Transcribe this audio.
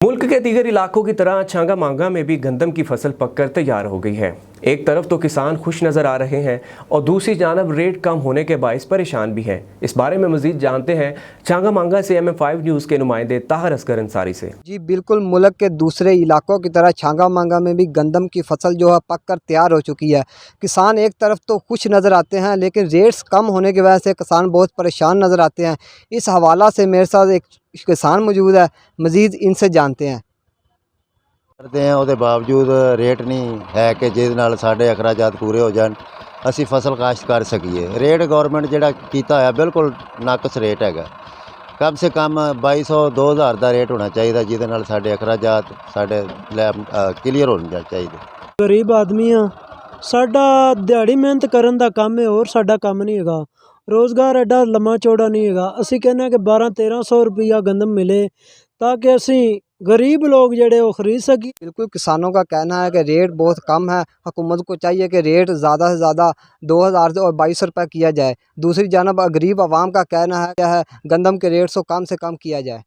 मुल्क के दीगर इलाकों की तरह छांगा मांगा में भी गंदम की फसल पककर तैयार हो गई है। एक तरफ तो किसान खुश नजर आ रहे हैं और दूसरी जानब रेट कम होने के बायस परेशान भी हैं। इस बारे में मजीद जानते हैं छांगा मांगा से MM5 न्यूज़ के नुमाइंदे ताहर असगर अंसारी से। जी बिल्कुल, मुल्क के दूसरे इलाकों की तरह छांगा मांगा में भी गंदम की फसल जो है पक कर तैयार हो चुकी है। किसान एक तरफ तो खुश नज़र आते हैं, लेकिन रेट्स कम होने की वजह से किसान बहुत परेशान नज़र आते हैं। इस हवाला से मेरे साथ एक किसान मौजूद है, मज़ीद इनसे जानते हैं। ਕਰਦੇ ਹਾਂ ਉਹਦੇ ਬਾਵਜੂਦ ਰੇਟ ਨਹੀਂ ਹੈ ਕਿ ਜਿਹਦੇ ਨਾਲ ਸਾਡੇ ਅਖਰਾਜਾਤ ਪੂਰੇ ਹੋ ਜਾਣ, ਅਸੀਂ ਫਸਲ ਕਾਸ਼ਤ ਕਰ ਸਕੀਏ। ਰੇਟ ਗਵਰਨਮੈਂਟ ਜਿਹੜਾ ਕੀਤਾ ਹੋਇਆ ਬਿਲਕੁਲ ਨਾਕਸ ਰੇਟ ਹੈਗਾ। ਕਮ ਸੇ ਕਮ 2200 2000 ਦਾ ਰੇਟ ਹੋਣਾ ਚਾਹੀਦਾ, ਜਿਹਦੇ ਨਾਲ ਸਾਡੇ ਅਖਰਾਜਾਤ ਸਾਡੇ ਕਲੀਅਰ ਹੋਣੇ ਚਾਹੀਦੇ। गरीब आदमी हाँ, साडा दिहाड़ी मेहनत करन दा काम है और साडा काम नहीं हैगा। रोज़गार एडा लम्मा चौड़ा नहीं हैगा। असी कहने कि 1200-1300 रुपया गंदम मिले ताकि असी गरीब लोग जेडे वो खरीद सकी। बिल्कुल, किसानों का कहना है कि रेट बहुत कम है। हुकूमत को चाहिए कि रेट ज़्यादा से ज़्यादा 2000 और 2200 रुपये किया जाए। दूसरी जानब गरीब आवाम का कहना है गंदम के रेट को कम से कम किया जाए।